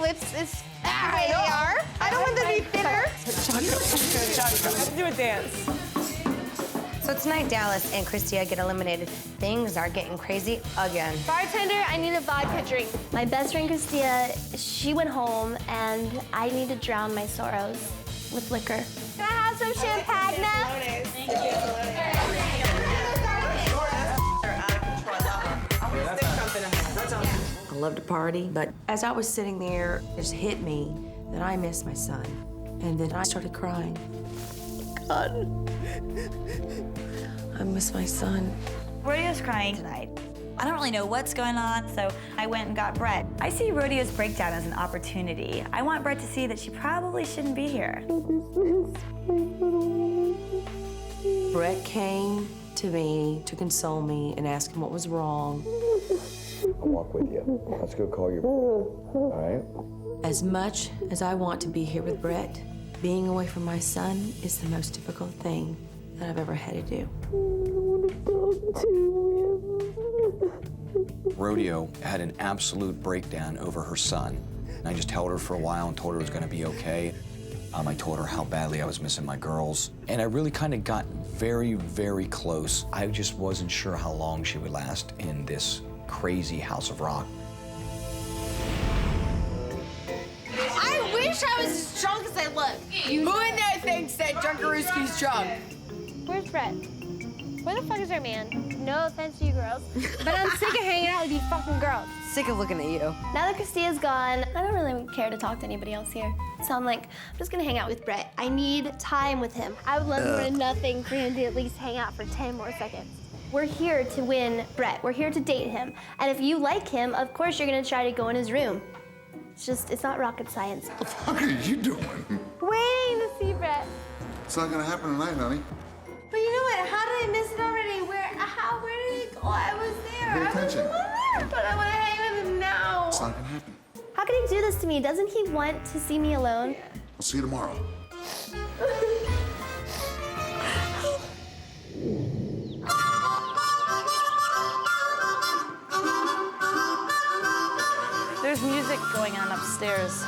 lips as the way they are. I don't want them to be thinner. Let's do a dance. So tonight, Dallas and Christia get eliminated. Things are getting crazy again. Bartender, I need a vodka drink. My best friend Christia, she went home, and I need to drown my sorrows with liquor. Can I have some champagne now? I love to party, but as I was sitting there, it just hit me that I miss my son. And then I started crying. God, I miss my son. Rodeo's crying tonight. I don't really know what's going on, so I went and got Bret. I see Rodeo's breakdown as an opportunity. I want Bret to see that she probably shouldn't be here. Bret came to me to console me and ask him what was wrong. I'll walk with you. Let's go call your all right? As much as I want to be here with Bret, being away from my son is the most difficult thing that I've ever had to do. Rodeo had an absolute breakdown over her son. And I just held her for a while and told her it was gonna be okay. I told her how badly I was missing my girls. And I really kind of got very, very close. I just wasn't sure how long she would last in this crazy house of rock. I wish I was as drunk as I look. Who in there thinks that Junkarooski's drunk? Where's Bret? Where the fuck is our man? No offense to you girls, But I'm sick of hanging out with you fucking girls. Sick of looking at you. now that Christia's gone, I don't really care to talk to anybody else here. So I'm like, I'm just gonna hang out with Bret. I need time with him. I would love more than nothing for him to at least hang out for 10 more seconds. We're here to win Bret. We're here to date him. And if you like him, of course you're gonna try to go in his room. It's not rocket science. What the fuck are you doing? Waiting to see Bret. It's not gonna happen tonight, honey. But you know what? How did I miss it already? Where did it go? I was there. Pay I was attention. there. But I want to hang with him now. It's not gonna happen. How could he do this to me? Doesn't he want to see me alone? I'll see you tomorrow. There's music going on upstairs.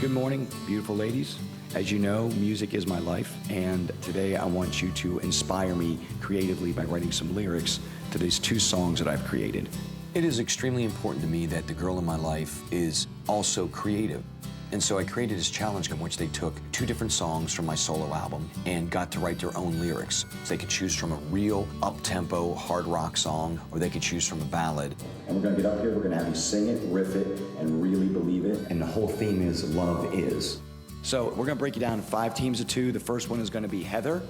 Good morning, beautiful ladies. As you know, music is my life, and today I want you to inspire me creatively by writing some lyrics to these two songs that I've created. It is extremely important to me that the girl in my life is also creative. And so I created this challenge in which they took two different songs from my solo album and got to write their own lyrics. So they could choose from a real up-tempo hard rock song, or they could choose from a ballad. And we're gonna get up here, we're gonna have you sing it, riff it, and really believe it. And the whole theme is love is. So we're gonna break it down in 5 teams of 2. The first one is gonna be Heather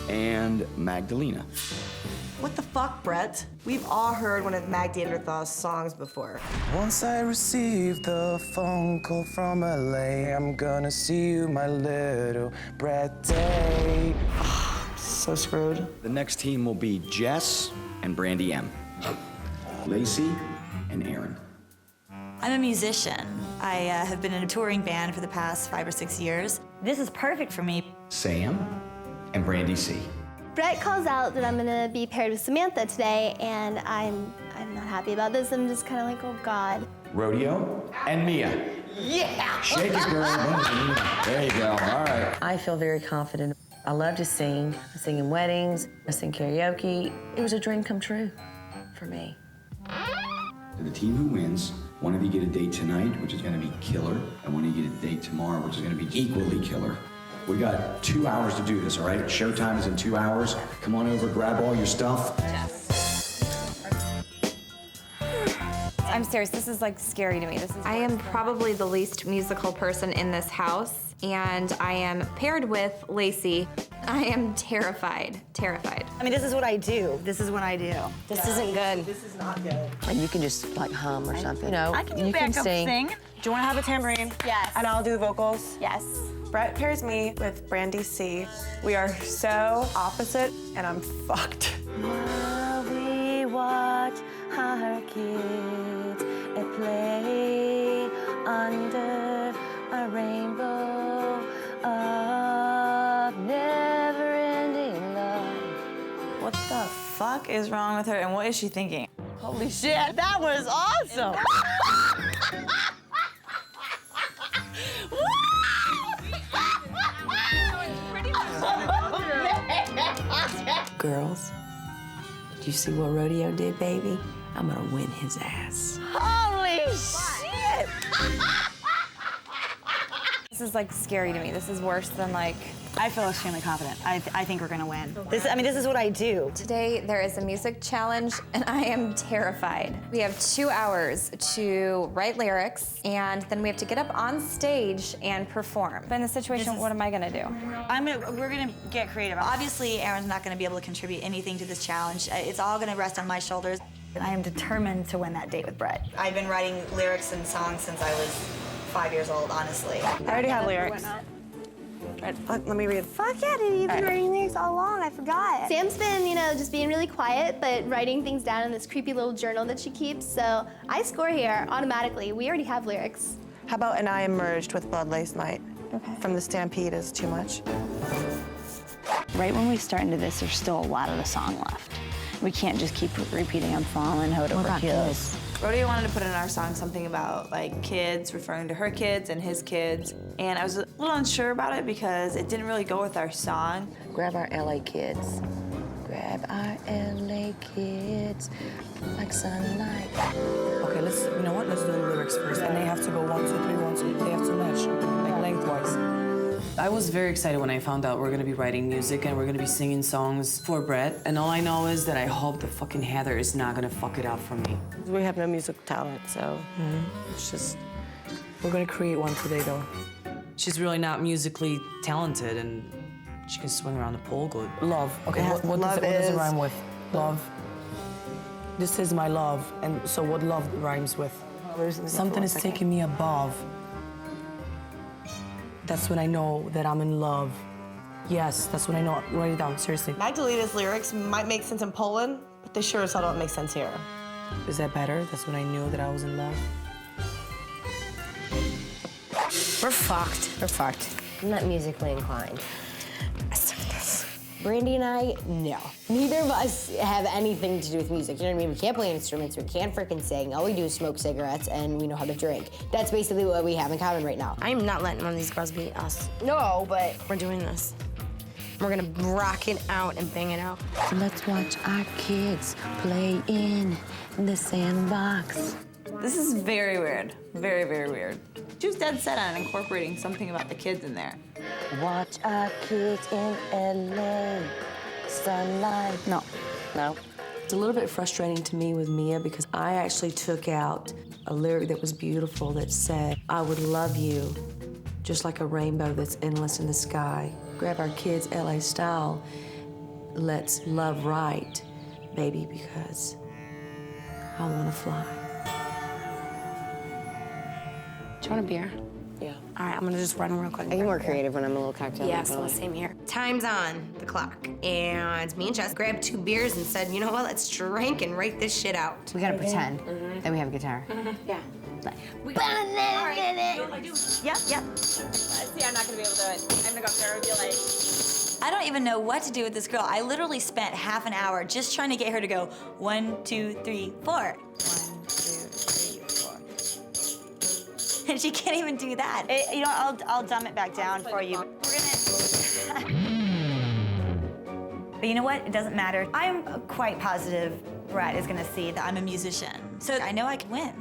and Magdalena. What the fuck, Bret? We've all heard one of Mag Neanderthal's songs before. Once I received the phone call from LA, I'm gonna see you, my little Bret Day. So screwed. The next team will be Jess and Brandy M. Lacey and Aaron. I'm a musician. I have been in a touring band for the past 5 or 6 years. This is perfect for me. Sam and Brandy C. Bret calls out that I'm gonna be paired with Samantha today, and I'm not happy about this. I'm just kind of like, oh God. Rodeo and Mia. Yeah! Shake it, girl. There you go. All right. I feel very confident. I love to sing. I sing in weddings. I sing karaoke. It was a dream come true for me. To the team who wins, one of you get a date tonight, which is gonna be killer, and one of you get a date tomorrow, which is gonna be equally killer. We got 2 hours to do this, all right? Showtime is in 2 hours. Come on over, grab all your stuff. I'm serious, this is like scary to me. I am probably the least musical person in this house, and I am paired with Lacey. I am terrified. I mean, this is what I do. This is what I do. This isn't good. This is not good. And you can just like hum or something. You know, I can do you backup sing. Do you want to have a tambourine? Yes. And I'll do the vocals? Yes. Bret pairs me with Brandy C. We are so opposite, and I'm fucked. While we watch our kids at play under a rainbow of never-ending love. What the fuck is wrong with her, and what is she thinking? Holy shit, that was awesome. Girls, did you see what Rodeo did, baby? I'm gonna win his ass. Holy shit! This is like scary to me. This is worse than like. I feel extremely confident. I think we're gonna win. This is what I do. Today there is a music challenge and I am terrified. We have 2 hours to write lyrics and then we have to get up on stage and perform. But in this situation, what am I gonna do? We're gonna get creative. Obviously, Aaron's not going to be able to contribute anything to this challenge. It's all going to rest on my shoulders. I am determined to win that date with Bret. I've been writing lyrics and songs since I was 5 years old, honestly. I already have lyrics. Let me read. Fuck yeah, dude, you've been writing lyrics all along, I forgot. Sam's been, just being really quiet, but writing things down in this creepy little journal that she keeps, so I score here automatically. We already have lyrics. How about "And I emerged with blood laced might"? Okay. From the Stampede is too much. Right when we start into this, there's still a lot of the song left. We can't just keep repeating "I'm falling, hold over heels." Rodeo wanted to put in our song something about like kids, referring to her kids and his kids. And I was a little unsure about it because it didn't really go with our song. Grab our LA kids. Grab our LA kids like sunlight. Okay, let's do the lyrics first. And they have to go 1, 2, 3, 1, 2. They have to match, like lengthwise. I was very excited when I found out we're gonna be writing music and we're gonna be singing songs for Bret. And all I know is that I hope the fucking Heather is not gonna fuck it up for me. We have no music talent, so it's just, we're gonna create one today, though. She's really not musically talented and she can swing around the pole good. Love. Okay, what does it rhyme with? Love. This is my love, and so what love rhymes with? Something is taking me above. That's when I know that I'm in love. Yes, that's when I know. Write it down, seriously. Magdalena's lyrics might make sense in Poland, but they sure as hell don't make sense here. Is that better? That's when I knew that I was in love. We're fucked. We're fucked. I'm not musically inclined. Brandy and I, no. Neither of us have anything to do with music. You know what I mean? We can't play instruments, we can't freaking sing. All we do is smoke cigarettes and we know how to drink. That's basically what we have in common right now. I am not letting one of these girls beat us. No, but We're doing this. we're gonna rock it out and bang it out. So let's watch our kids play in the sandbox. This is very weird. Very, very weird. She was dead set on incorporating something about the kids in there. Watch our kids in LA. Sunlight. No. It's a little bit frustrating to me with Mia because I actually took out a lyric that was beautiful that said, I would love you just like a rainbow that's endless in the sky. Grab our kids LA style. Let's love right, baby, because I want to fly. Do you want a beer? Yeah. All right, I'm gonna just run real quick. I get more creative when I'm a little cocktail. Yeah, so same here. Time's on the clock, and me and Jess grabbed 2 beers and said, you know what, let's drink and write this shit out. We gotta pretend that we have a guitar. Yeah. Yep. See, I'm not gonna be able to do it. I'm gonna go up there and be like, I don't even know what to do with this girl. I literally spent half an hour just trying to get her to go 1, 2, 3, 4. 1, 2, 3, 4. And she can't even do that. I'll dumb it back down for you. We're gonna. But you know what? It doesn't matter. I'm quite positive Bret is gonna see that I'm a musician. So I know I can win.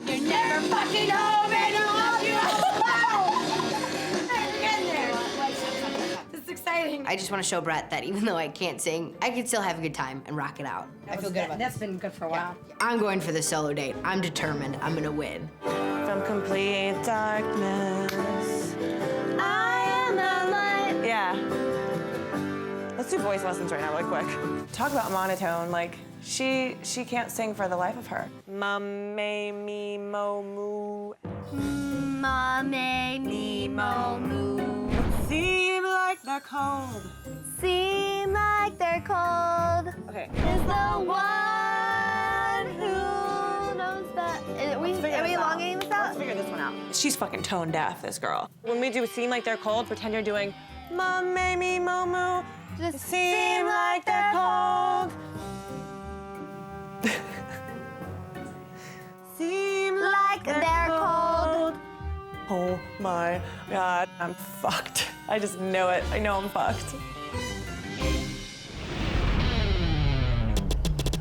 You're never fucking home and I love you. This is exciting. I just want to show Bret that even though I can't sing, I can still have a good time and rock it out. I feel good about that. That's been good for a while. I'm going for the solo date. I'm determined. I'm gonna win. from complete darkness, I am the light. Yeah. Let's do voice lessons right now, really quick. Talk about monotone, like, she can't sing for the life of her. Mum, me, mo, moo. Ma, me, mo, moo. Seem like they're cold. Seem like they're cold. Okay. Is the one who knows that. Are we elongating this out? Let's figure this one out. She's fucking tone deaf, this girl. When we do Seem Like They're Cold, pretend you're doing Mum, me, mo, moo. Just seem like they're cold. seem like they're cold. Oh my God, I'm fucked. I just know it. I know I'm fucked.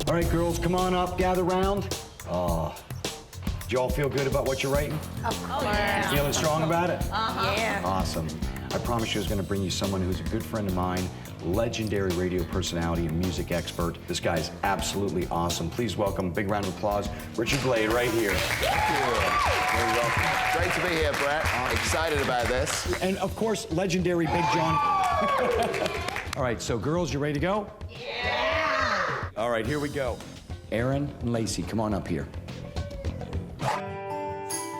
All right, girls, come on up, gather round. Do y'all feel good about what you're writing? Of course. Feeling strong about it? Yeah. Awesome. I promised you I was going to bring you someone who's a good friend of mine, legendary radio personality and music expert. This guy's absolutely awesome. Please welcome, big round of applause, Richard Blade right here. Thank you. Very welcome. Great to be here, Bret. I'm excited about this. And of course, legendary Big John. All right, so girls, you ready to go? Yeah! All right, here we go. Aaron and Lacey, come on up here.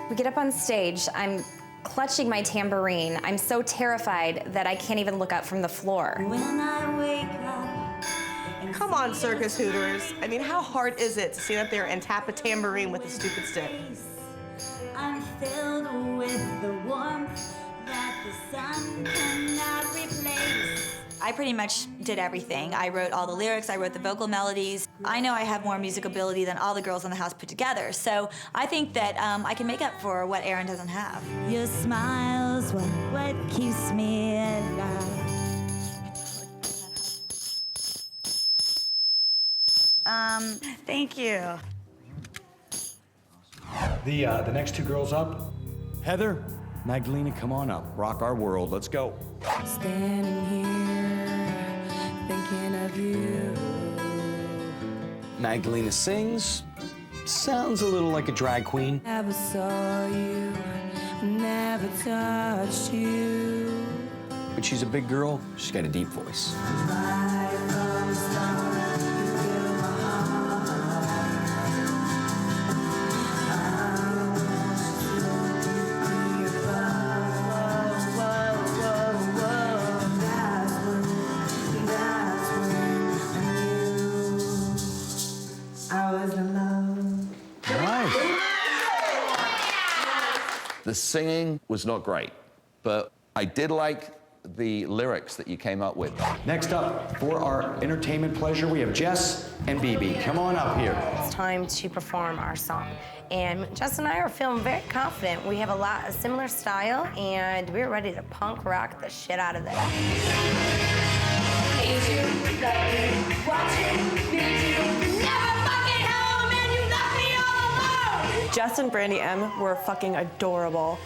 We get up on stage, I'm clutching my tambourine. I'm so terrified that I can't even look up from the floor. When I wake up. Come on, circus hooters. I mean, how hard is it to stand up there and tap a tambourine with a stupid stick? I'm filled with the warmth that the sun cannot replace. I pretty much did everything. I wrote all the lyrics, I wrote the vocal melodies. I know I have more music ability than all the girls in the house put together, so I think that I can make up for what Aaron doesn't have. Your smile's what keeps me alive. Thank you. The next two girls up, Heather, Magdalena, come on up. Rock our world. Let's go. Standing here, thinking of you. Magdalena sings. Sounds a little like a drag queen. Never saw you, never touched you. But she's a big girl. She's got a deep voice. The singing was not great, but I did like the lyrics that you came up with. Next up, for our entertainment pleasure, we have Jess and BB. Come on up here. It's time to perform our song. And Jess and I are feeling very confident. We have a similar style, and we're ready to punk rock the shit out of it. Jess and Brandy M were fucking adorable.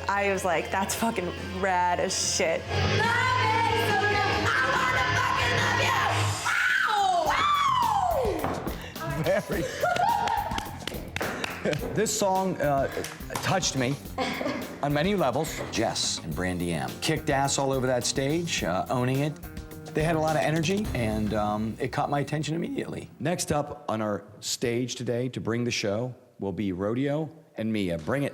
I was like, that's fucking rad as shit. Very. This song touched me on many levels. Jess and Brandy M kicked ass all over that stage, owning it. They had a lot of energy, and it caught my attention immediately. Next up on our stage today to bring the show will be Rodeo and Mia. Bring it.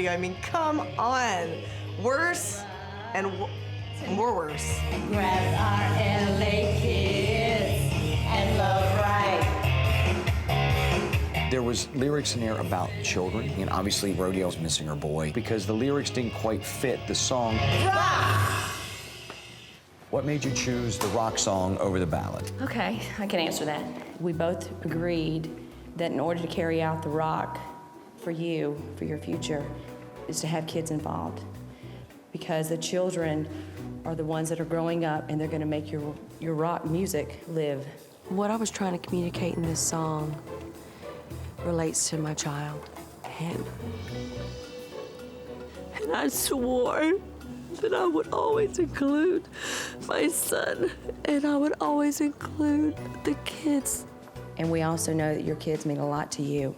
I mean, come on. Worse and more worse. Grab our LA kids and love right. There was lyrics in there about children, and obviously Rodeo's missing her boy because the lyrics didn't quite fit the song. Rock! What made you choose the rock song over the ballad? Okay, I can answer that. We both agreed that in order to carry out the rock for you, for your future, is to have kids involved. Because the children are the ones that are growing up and they're gonna make your rock music live. What I was trying to communicate in this song relates to my child, and I swore that I would always include my son, and I would always include the kids. And we also know that your kids mean a lot to you,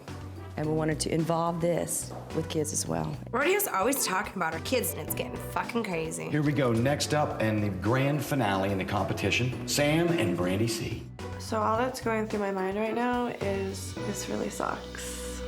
and we wanted to involve this with kids as well. Rodeo's always talking about our kids, and it's getting fucking crazy. Here we go, next up, and the grand finale in the competition, Sam and Brandy C. So all that's going through my mind right now is this really sucks.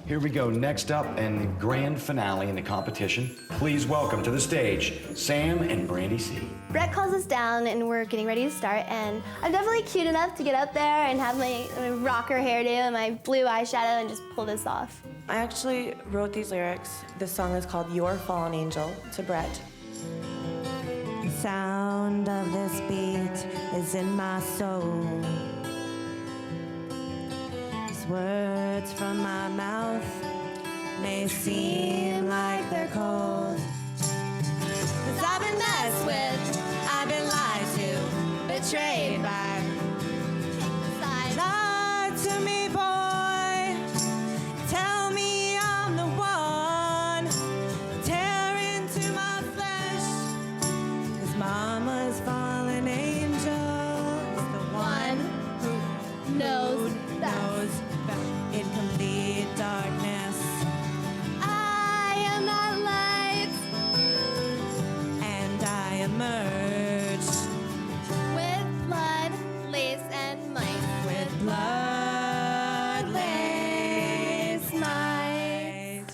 Here we go. Next up, and the grand finale in the competition. Please welcome to the stage, Sam and Brandy C. Bret calls us down and we're getting ready to start, and I'm definitely cute enough to get up there and have my rocker hairdo and my blue eyeshadow and just pull this off. I actually wrote these lyrics. This song is called Your Fallen Angel to Bret. The sound of this beat is in my soul. These words from my mouth may seem like they're cold. 'Cause I've been messed with, I've been lied to, betrayed by. Lie to me, boy. Tell me I'm the one. Tear into my flesh. 'Cause mama's fallen angel is the one who knows best. In complete darkness, I am that light, and I emerge With blood, lace, and might. with blood, lace, might.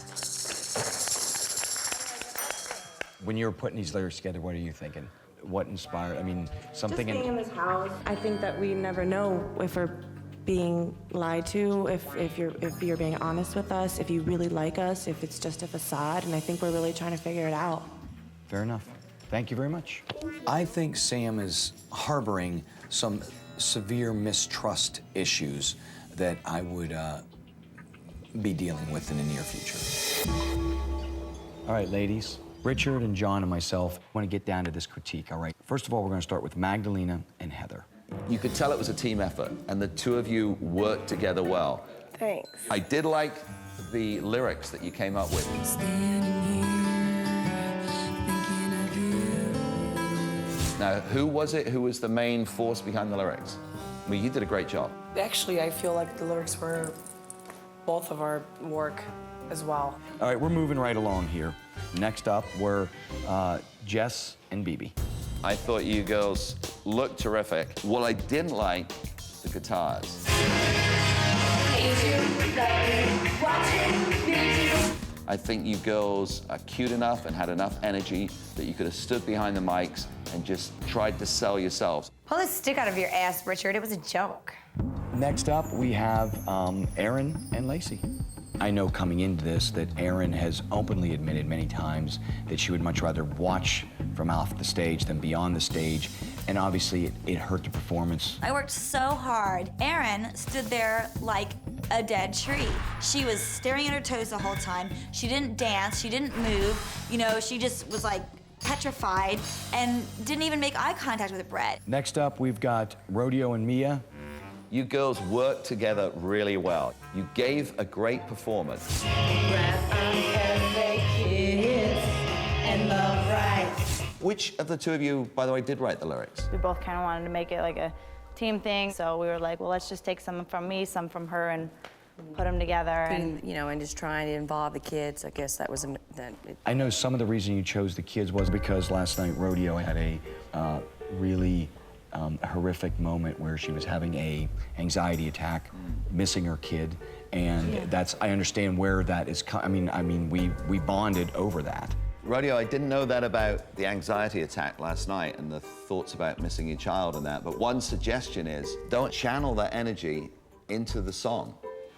When you were putting these lyrics together, what are you thinking? What inspired? I mean, something Just being in this house, I think that we never know if we're being lied to, if you're being honest with us, if you really like us, if it's just a facade, and I think we're really trying to figure it out. Fair enough. Thank you very much. I think Sam is harboring some severe mistrust issues that I would be dealing with in the near future. All right, ladies. Richard and John and myself want to get down to this critique, all right? First of all, we're going to start with Magdalena and Heather. You could tell it was a team effort, and the two of you worked together well. Thanks. I did like the lyrics that you came up with. Now, who was it who was the main force behind the lyrics? I mean, you did a great job. Actually, I feel like the lyrics were both of our work as well. All right, we're moving right along here. Next up were Jess and Bibi. I thought you girls looked terrific. What I didn't like, the guitars. I think you girls are cute enough and had enough energy that you could have stood behind the mics and just tried to sell yourselves. Pull this stick out of your ass, Richard. It was a joke. Next up, we have Aaron and Lacey. I know coming into this that Erin has openly admitted many times that she would much rather watch from off the stage than be on the stage, and obviously it hurt the performance. I worked so hard. Erin stood there like a dead tree. She was staring at her toes the whole time. She didn't dance, she didn't move. You know, she just was like petrified and didn't even make eye contact with Bret. Next up, we've got Rodeo and Mia. You girls worked together really well. You gave a great performance. And love right. Which of the two of you, by the way, did write the lyrics? We both kind of wanted to make it like a team thing, so we were like, well, let's just take some from me, some from her, and put them together. And You know, and just trying to involve the kids, I guess that was... I know some of the reason you chose the kids was because last night Rodeo had a really horrific moment where she was having a anxiety attack, missing her kid, and that's, I understand where that is, I mean, we bonded over that. Rodeo, I didn't know that about the anxiety attack last night and the thoughts about missing your child and that, but one suggestion is don't channel that energy into the song.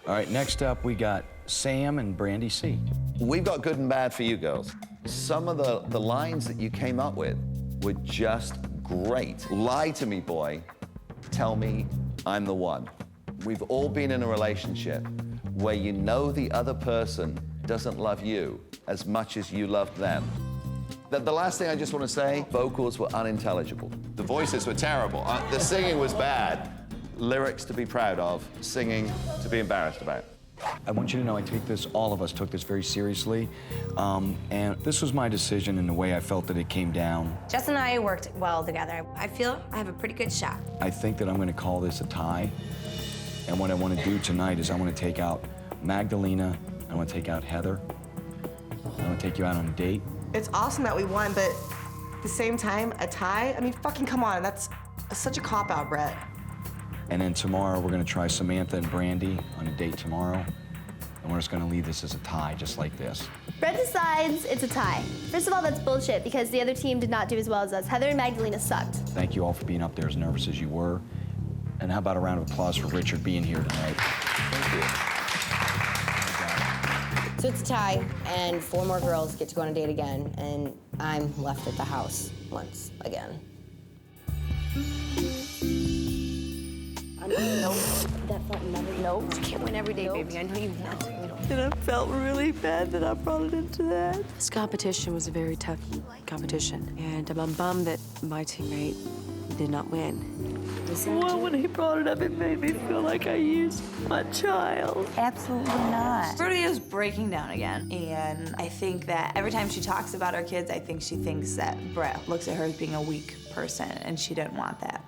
All right, next up we got Sam and Brandy C. We've got good and bad for you girls. Some of the lines that you came up with were just great. Lie to me, boy. Tell me I'm the one. We've all been in a relationship where you know the other person doesn't love you as much as you loved them. The last thing I just want to say, vocals were unintelligible. The voices were terrible. The singing was bad. Lyrics to be proud of, singing to be embarrassed about. I want you to know I take this, all of us took this very seriously, and this was my decision in the way I felt that it came down. Jess and I worked well together. I feel I have a pretty good shot. I think that I'm going to call this a tie, and what I want to do tonight is I want to take out Magdalena, I want to take out Heather, I want to take you out on a date. It's awesome that we won, but at the same time, a tie? I mean, fucking come on, that's such a cop-out, Bret. And then tomorrow we're going to try Samantha and Brandy on a date tomorrow. And we're just gonna leave this as a tie, just like this. Bret decides it's a tie. First of all, that's bullshit because the other team did not do as well as us. Heather and Magdalena sucked. Thank you all for being up there as nervous as you were. And how about a round of applause for Richard being here tonight? Thank you. So it's a tie, and 4 more girls get to go on a date again, and I'm left at the house once again. Nope. That front never. Nope. You can't win every day, baby. I know you want to. And I felt really bad that I brought it into that. This competition was a very tough competition, and I'm bummed that my teammate did not win. Well, when he brought it up, it made me feel like I used my child. Absolutely not. Rodeo's breaking down again, and I think that every time she talks about her kids, I think she thinks that Bret looks at her as being a weak person, and she didn't want that.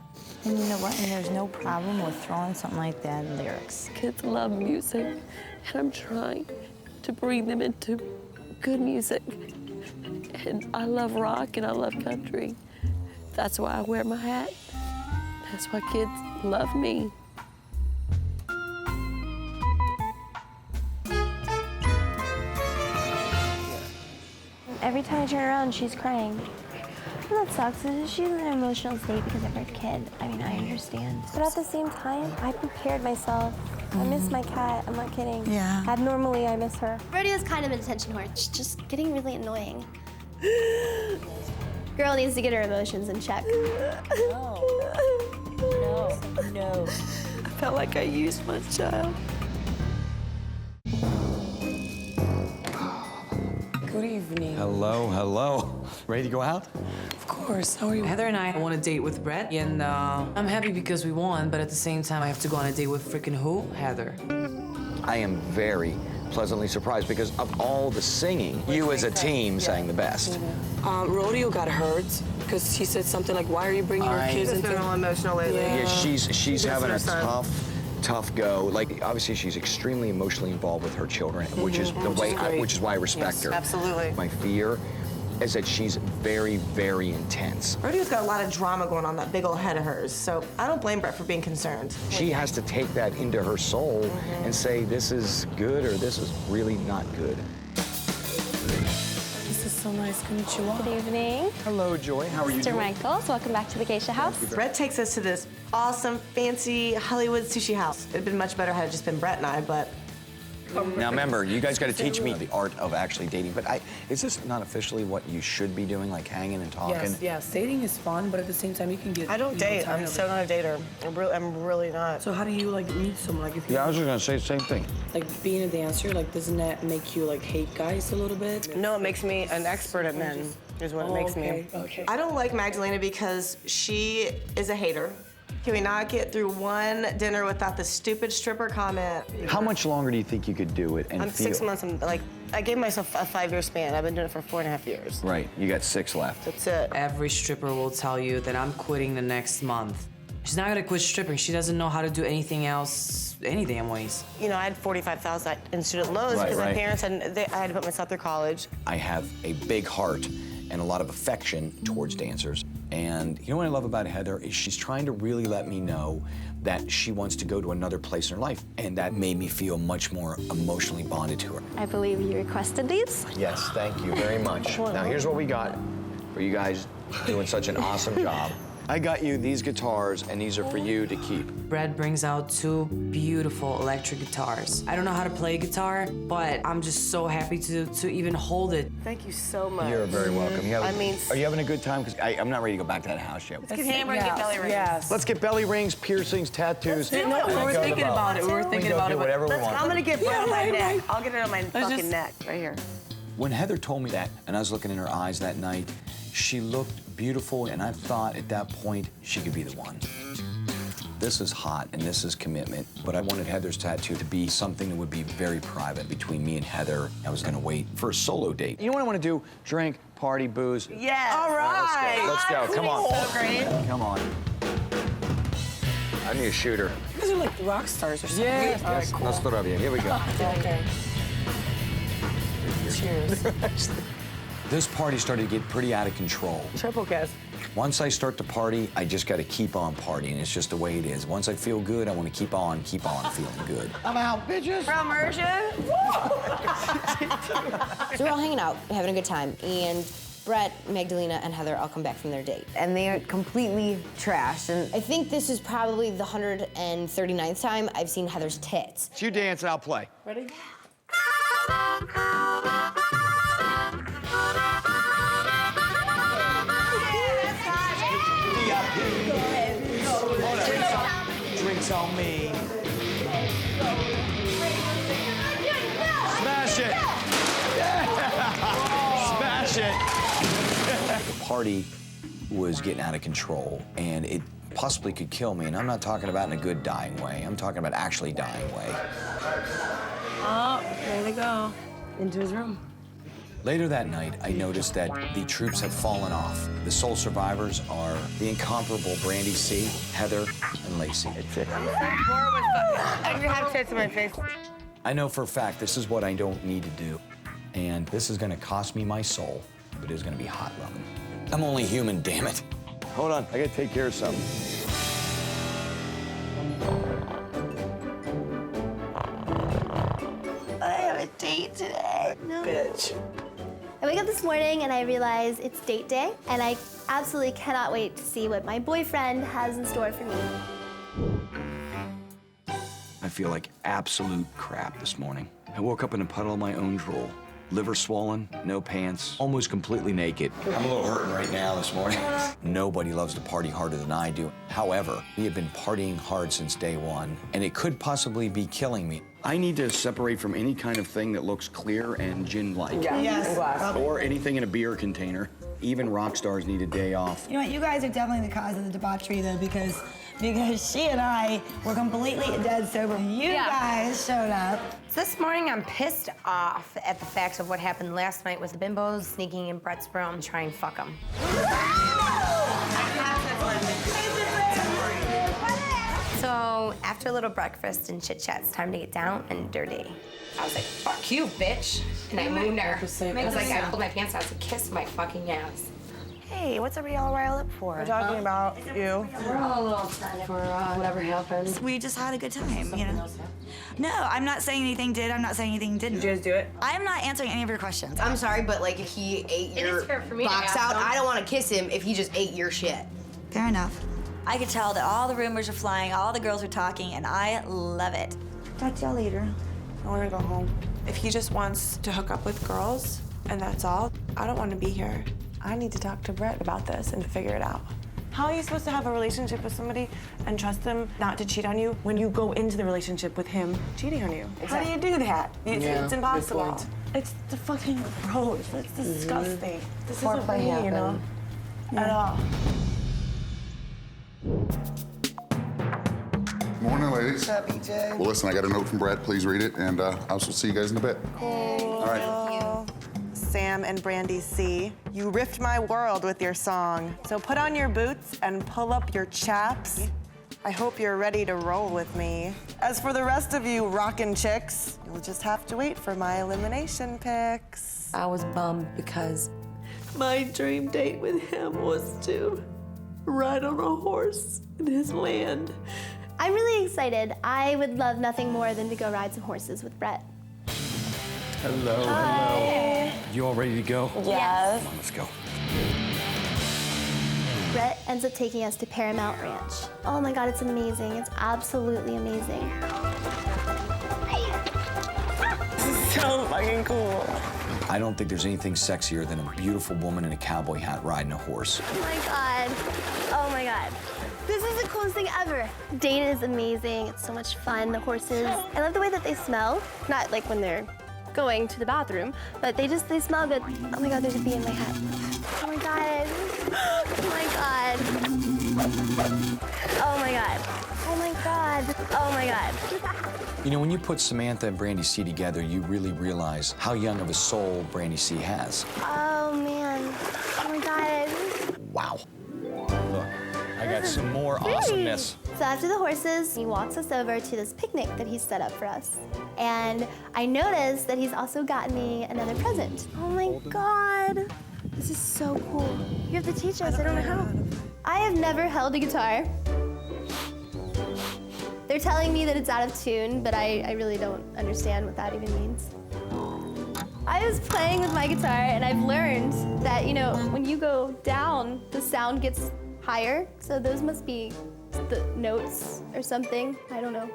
And you know what? And there's no problem with throwing something like that in lyrics. Kids love music, and I'm trying to bring them into good music. And I love rock and I love country. That's why I wear my hat. That's why kids love me. Every time I turn around, she's crying. And that sucks. She's in an emotional state because of her kid. I mean, I understand. But at the same time, I prepared myself. I miss my cat. I'm not kidding. Yeah. Abnormally, I miss her. Rodeo's kind of an attention whore. She's just getting really annoying. Girl needs to get her emotions in check. No. I felt like I used my child. Good evening. Hello, hello. Ready to go out? Of course. How are you? Heather and I want to date with Bret, and I'm happy because we won, but at the same time, I have to go on a date with freaking who? Heather. I am very pleasantly surprised because of all the singing, you as a team sang the best. Rodeo got hurt because she said something like, "Why are you bringing your kids into?" She's been all emotional lately. Yeah, she's having a tough go. Like, obviously, she's extremely emotionally involved with her children, which is the way, which is why I respect her. Absolutely. My fear is that she's very, very intense. Rodeo's got a lot of drama going on that big old head of hers, so I don't blame Bret for being concerned. She has to take that into her soul and say, this is good or this is really not good. This is so nice. Konnichiwa. Good evening. Hello, Joy. How are you Mr. doing? Michaels, welcome back to the Geisha House. Bret takes us to this awesome, fancy Hollywood sushi house. It'd been much better had it just been Bret and I, but... Now remember, you guys got to teach me the art of actually dating, but is this not officially what you should be doing, like hanging and talking? Yes. Dating is fun, but at the same time, you can get. I don't date. I'm so not a dater. I'm really not. So how do you like meet someone? Like if you Yeah, I was just gonna say the same thing. like being a dancer, like doesn't that make you like hate guys a little bit? No, it makes me an expert at men, is what it makes me. Okay. I don't like Magdalena because she is a hater. Can we not get through one dinner without the stupid stripper comment? How much longer do you think you could do it and I'm feel? 6 months. I gave myself a 5-year span. I've been doing it for 4.5 years. Right, you got 6 left. That's it. Every stripper will tell you that I'm quitting the next month. She's not gonna quit stripping. She doesn't know how to do anything else, any damn ways. You know, I had $45,000 in student loans because my parents I had to put myself through college. I have a big heart and a lot of affection towards dancers. And you know what I love about Heather is she's trying to really let me know that she wants to go to another place in her life. And that made me feel much more emotionally bonded to her. I believe you requested these. Yes, thank you very much. Now here's what we got for you guys doing such an awesome job. I got you these guitars, and these are for you to keep. Bret brings out 2 beautiful electric guitars. I don't know how to play guitar, but I'm just so happy to even hold it. Thank you so much. You're very welcome. I Are you having a good time? Because I'm not ready to go back to that house yet. Let's get hammered and get belly rings. Yes. Let's get belly rings, piercings, tattoos. We were thinking about it. We were thinking about it. Whatever we want. I'm gonna get Bret on my neck. I'll get it on my fucking neck, right here. When Heather told me that, and I was looking in her eyes that night, she looked beautiful, and I thought at that point she could be the one. This is hot, and this is commitment, but I wanted Heather's tattoo to be something that would be very private between me and Heather. I was gonna wait for a solo date. You know what I want to do? Drink, party, booze. Yes. All right. Let's go. Come on. So great. Come on. I need a shooter. You guys are like rock stars or something. Yes. All right, cool. Nostrovia. Here we go. Okay. Cheers. This party started to get pretty out of control. Triple kiss. Once I start to party, I just gotta keep on partying. It's just the way it is. Once I feel good, I wanna keep on feeling good. I'm out, bitches. From Mercia. So we're all hanging out, having a good time, and Bret, Magdalena, and Heather all come back from their date. And they are completely trashed. And I think this is probably the 139th time I've seen Heather's tits. You dance and I'll play. Ready? Drinks on me. Smash it! Smash it! The party was getting out of control, and it possibly could kill me. And I'm not talking about in a good dying way. I'm talking about actually dying way. Oh, there they go. Into his room. Later that night, I noticed that the troops have fallen off. The sole survivors are the incomparable Brandy C, Heather, and Lacey. I'm so bored with I'm gonna have tits in my face. I know for a fact this is what I don't need to do. And this is gonna cost me my soul, but it's gonna be hot loving. I'm only human, damn it. Hold on, I gotta take care of something. I have a date today. No. Bitch. I wake up this morning and I realize it's date day, and I absolutely cannot wait to see what my boyfriend has in store for me. I feel like absolute crap this morning. I woke up in a puddle of my own drool. Liver swollen, no pants, almost completely naked. I'm a little hurting right now this morning. Nobody loves to party harder than I do. However, we have been partying hard since day one, and it could possibly be killing me. I need to separate from any kind of thing that looks clear and gin-like. Yeah. Yes. Or anything in a beer container. Even rock stars need a day off. You know what? You guys are definitely the cause of the debauchery, though, because she and I were completely dead sober. You guys showed up. So this morning, I'm pissed off at the facts of what happened last night with the bimbos sneaking in Bret's room and trying to fuck him. So after a little breakfast and chit chat, it's time to get down and dirty. I was like, fuck you, bitch. And I moved her. I was like, I pulled my pants out to kiss my fucking ass. Hey, what's everybody all riled up for? We're talking about you. We're all a little excited for whatever happened. We just had a good time, you know? No, I'm not saying anything did. I'm not saying anything didn't. Did you guys do it? I'm not answering any of your questions. I'm sorry, but like if he ate your box out, I don't want to kiss him if he just ate your shit. Fair enough. I could tell that all the rumors are flying, all the girls are talking, and I love it. Talk to y'all later. I want to go home. If he just wants to hook up with girls and that's all, I don't want to be here. I need to talk to Bret about this and figure it out. How are you supposed to have a relationship with somebody and trust them not to cheat on you when you go into the relationship with him cheating on you? How do you do that? It's impossible. It's the fucking gross. It's disgusting. This isn't for me, you know? At all. Morning, ladies. What's up, BJ? Well, listen, I got a note from Brad. Please read it, and I'll see you guys in a bit. All right. Sam and Brandy C, you ripped my world with your song. So put on your boots and pull up your chaps. I hope you're ready to roll with me. As for the rest of you rockin' chicks, you'll just have to wait for my elimination picks. I was bummed because my dream date with him was to ride on a horse in his land. I'm really excited. I would love nothing more than to go ride some horses with Bret. Hello, Hi. hello. You all ready to go? Yes. Come on, let's go. Bret ends up taking us to Paramount Ranch. Oh my God, it's amazing. It's absolutely amazing. This is so fucking cool. I don't think there's anything sexier than a beautiful woman in a cowboy hat riding a horse. Oh my God. Oh my God. This is the coolest thing ever. Date is amazing. It's so much fun. The horses, I love the way that they smell. Not like when they're going to the bathroom, but they smell good. Oh my God, there's a bee in my hat. Oh my God. Oh my God. Oh my God. Oh my God. Oh my God. You know, when you put Samantha and Brandy C together, you really realize how young of a soul Brandy C has. Oh man. Oh my God. Wow. Look, I got some more awesomeness. So after the horses, he walks us over to this picnic that he's set up for us. And I noticed that he's also gotten me another present. Oh my God. This is so cool. You have to teach us. I don't know how. I have never held a guitar. They're telling me that it's out of tune, but I really don't understand what that even means. I was playing with my guitar, and I've learned that, you know, when you go down, the sound gets higher. So those must be the notes or something. I don't know.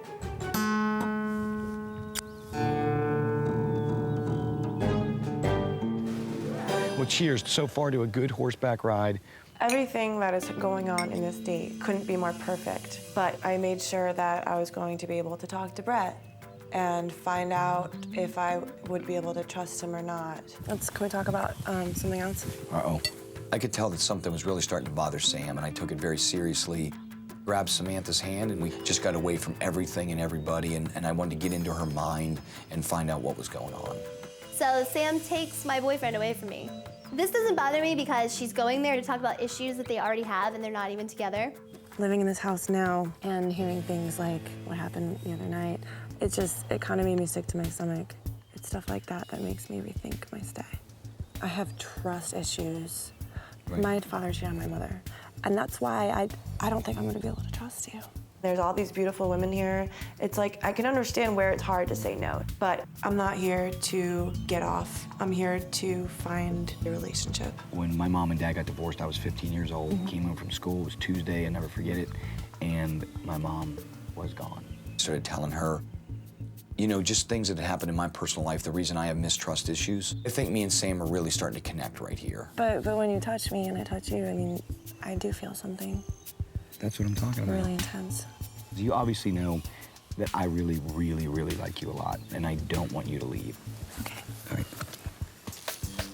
Well, cheers so far to a good horseback ride. Everything that is going on in this date couldn't be more perfect, but I made sure that I was going to be able to talk to Bret and find out if I would be able to trust him or not. Can we talk about something else? Uh-oh. I could tell that something was really starting to bother Sam, and I took it very seriously. Grabbed Samantha's hand, and we just got away from everything and everybody, and I wanted to get into her mind and find out what was going on. So Sam takes my boyfriend away from me. This doesn't bother me because she's going there to talk about issues that they already have and they're not even together. Living in this house now and hearing things like what happened the other night, it kind of made me sick to my stomach. It's stuff like that that makes me rethink my stay. I have trust issues. Right. My father cheated on my mother, and that's why I don't think I'm gonna be able to trust you. There's all these beautiful women here. It's like, I can understand where it's hard to say no, but I'm not here to get off. I'm here to find a relationship. When my mom and dad got divorced, I was 15 years old. Came home from school, it was Tuesday, I never forget it, and my mom was gone. Started telling her, you know, just things that had happened in my personal life, the reason I have mistrust issues. I think me and Sam are really starting to connect right here. But when you touch me and I touch you, I mean, I do feel something That's what I'm talking about. really intense. You obviously know that I really, really, really like you a lot, and I don't want you to leave. Okay. All right.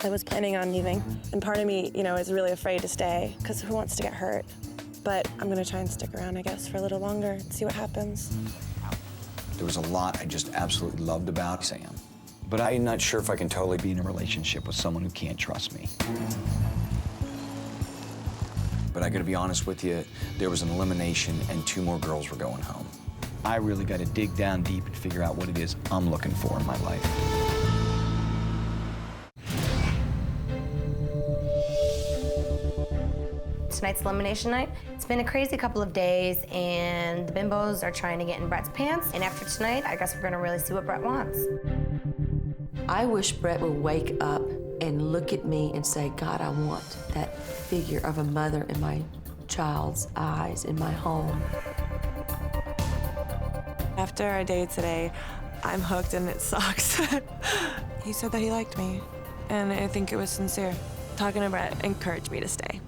I was planning on leaving, and part of me, you know, is really afraid to stay, because who wants to get hurt? But I'm gonna try and stick around, I guess, for a little longer and see what happens. There was a lot I just absolutely loved about Sam, but I'm not sure if I can totally be in a relationship with someone who can't trust me. But I gotta be honest with you, there was an elimination and 2 more girls were going home. I really got to dig down deep and figure out what it is I'm looking for in my life. Tonight's elimination night. It's been a crazy couple of days, and the bimbos are trying to get in Bret's pants. And after tonight, I guess we're gonna really see what Bret wants. I wish Bret would wake up and look at me and say, God, I want that figure of a mother in my child's eyes in my home. After our date today, I'm hooked and it sucks. He said that he liked me, and I think it was sincere. Talking to Bret encouraged me to stay.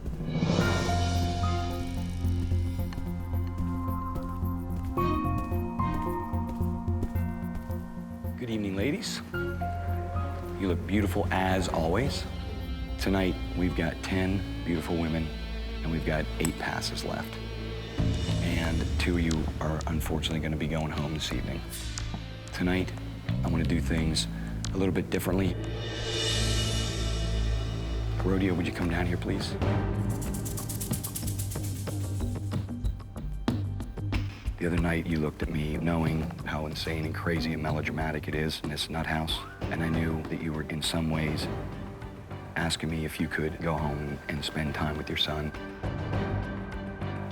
Good evening, ladies. You look beautiful as always. Tonight, we've got 10 beautiful women, and we've got 8 passes left. And 2 of you are unfortunately gonna be going home this evening. Tonight, I wanna do things a little bit differently. Rodeo, would you come down here, please? The other night, you looked at me knowing how insane and crazy and melodramatic it is in this nut house. And I knew that you were, in some ways, asking me if you could go home and spend time with your son.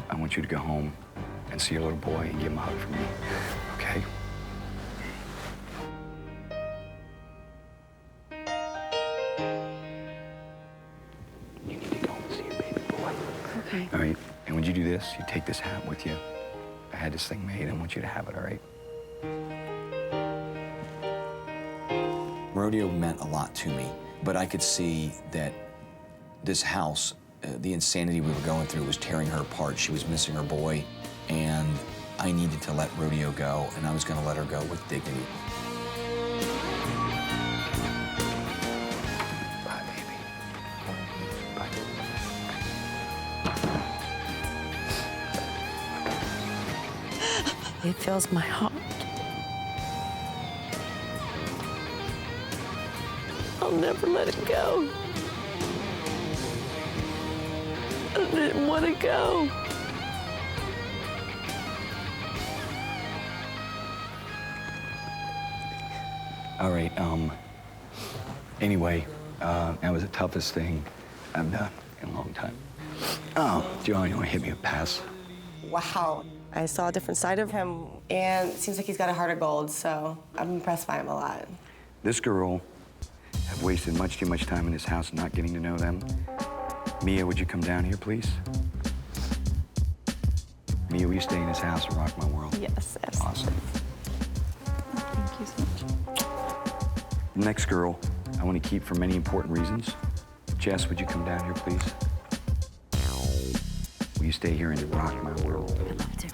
I want you to go home and see your little boy and give him a hug for me, okay? You need to go and see your baby boy. Okay. All right, and when you do this, you take this hat with you. I had this thing made. I want you to have it, all right? Rodeo meant a lot to me, but I could see that this house, the insanity we were going through was tearing her apart. She was missing her boy, and I needed to let Rodeo go, and I was gonna let her go with dignity. Bye, baby. Bye. It fills my heart. I'll never let it go. I didn't want to go. All right, anyway, that was the toughest thing I've done in a long time. Oh, do you want to hit me a pass? Wow. I saw a different side of him, and it seems like he's got a heart of gold, so I'm impressed by him a lot. This girl, I've wasted much too much time in this house not getting to know them. Mia, would you come down here, please? Mia, will you stay in this house and rock my world? Yes, Awesome. Thank you so much. The next girl, I want to keep for many important reasons. Jess, would you come down here, please? Will you stay here and rock my world? I'd love to.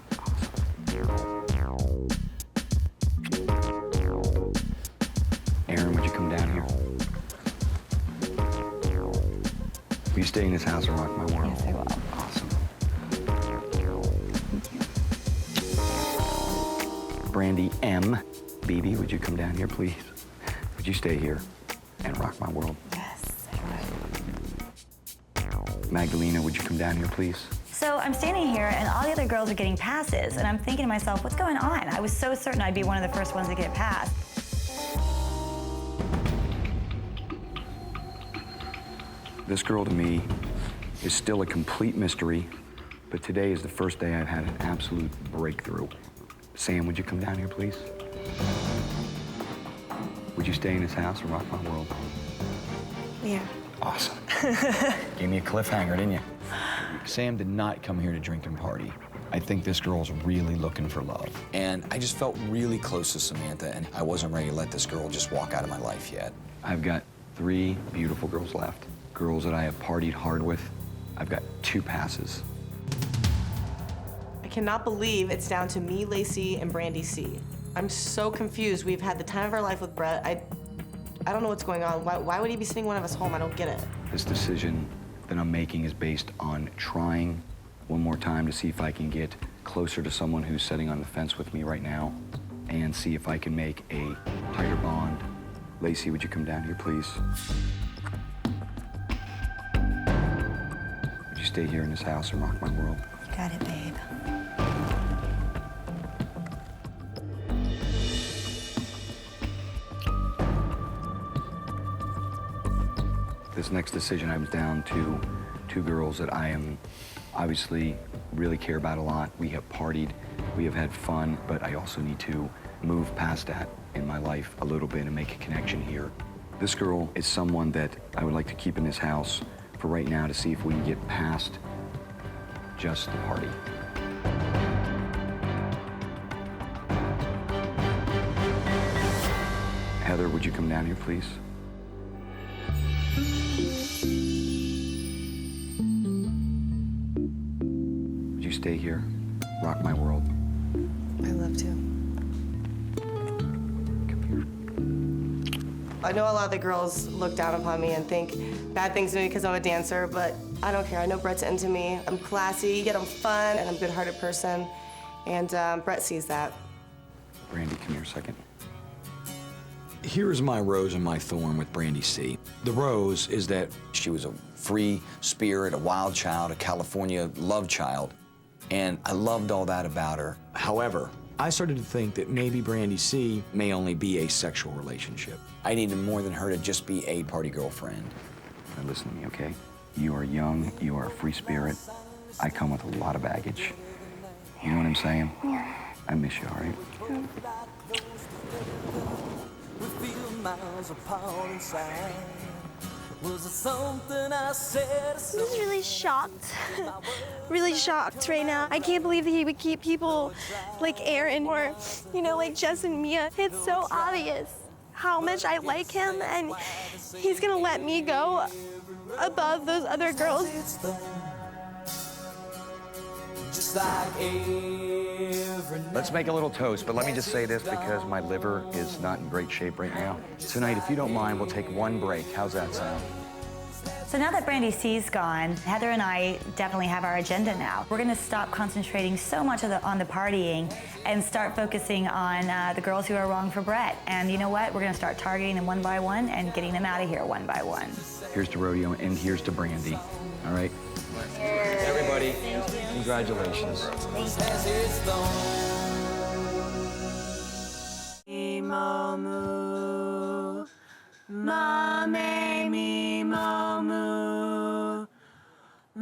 Aaron, would you come down here? Will you stay in this house and rock my world? Yes, I will. Awesome. Brandy M. BB, would you come down here, please? Would you stay here and rock my world? Yes. Magdalena, would you come down here, please? So I'm standing here, and all the other girls are getting passes, and I'm thinking to myself, what's going on? I was so certain I'd be one of the first ones to get passed. This girl to me is still a complete mystery, but today is the first day I've had an absolute breakthrough. Sam, would you come down here, please? Would you stay in this house and rock my world? Yeah. Awesome. Gave me a cliffhanger, didn't you? Sam did not come here to drink and party. I think this girl's really looking for love. And I just felt really close to Samantha, and I wasn't ready to let this girl just walk out of my life yet. I've got 3 beautiful girls left. Girls that I have partied hard with. I've got 2 passes. I cannot believe it's down to me, Lacey, and Brandy C. I'm so confused. We've had the time of our life with Bret. I don't know what's going on. Why would he be sending one of us home? I don't get it. This decision that I'm making is based on trying one more time to see if I can get closer to someone who's sitting on the fence with me right now and see if I can make a tighter bond. Lacey, would you come down here, please? Would you stay here in this house and rock my world? You got it, babe. This next decision, I was down to 2 girls that I am obviously really care about a lot. We have partied, we have had fun, but I also need to move past that in my life a little bit and make a connection here. This girl is someone that I would like to keep in this house for right now to see if we can get past just the party. Heather, would you come down here, please? Would you stay here? Rock my world. I love to. I know a lot of the girls look down upon me and think bad things of me because I'm a dancer, but I don't care. I know Bret's into me. I'm classy, yet I'm fun, and I'm a good-hearted person. And Bret sees that. Brandy, come here a second. Here's my rose and my thorn with Brandy C. The rose is that she was a free spirit, a wild child, a California love child, and I loved all that about her. However, I started to think that maybe Brandy C may only be a sexual relationship. I needed more than her to just be a party girlfriend. Now listen to me, okay? You are young, you are a free spirit. I come with a lot of baggage. You know what I'm saying? Yeah. I miss you, all right? I'm just really shocked. Really shocked right now. I can't believe that he would keep people like Aaron or, you know, like Jess and Mia. It's so obvious how much I like him, and he's gonna let me go above those other girls. Let's make a little toast, but let me just say this because my liver is not in great shape right now. Tonight, if you don't mind, we'll take one break. How's that sound? So now that Brandy C's gone, Heather and I definitely have our agenda now. We're gonna stop concentrating so much on the partying and start focusing on the girls who are wrong for Bret. And you know what? We're gonna start targeting them one by one and getting them out of here one by one. Here's to Rodeo and here's to Brandy. All right? Everybody, congratulations. Momu, mame mi momu.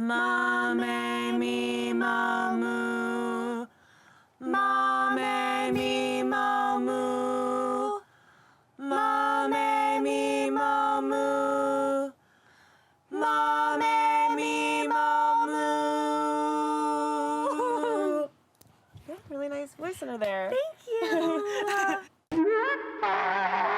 Ma, me, me, ma, moo. Ma, me, me, ma, moo. Ma, me, me, ma, moo. Ma, me, me, ma, moo. You have a really nice voice under there. Thank you.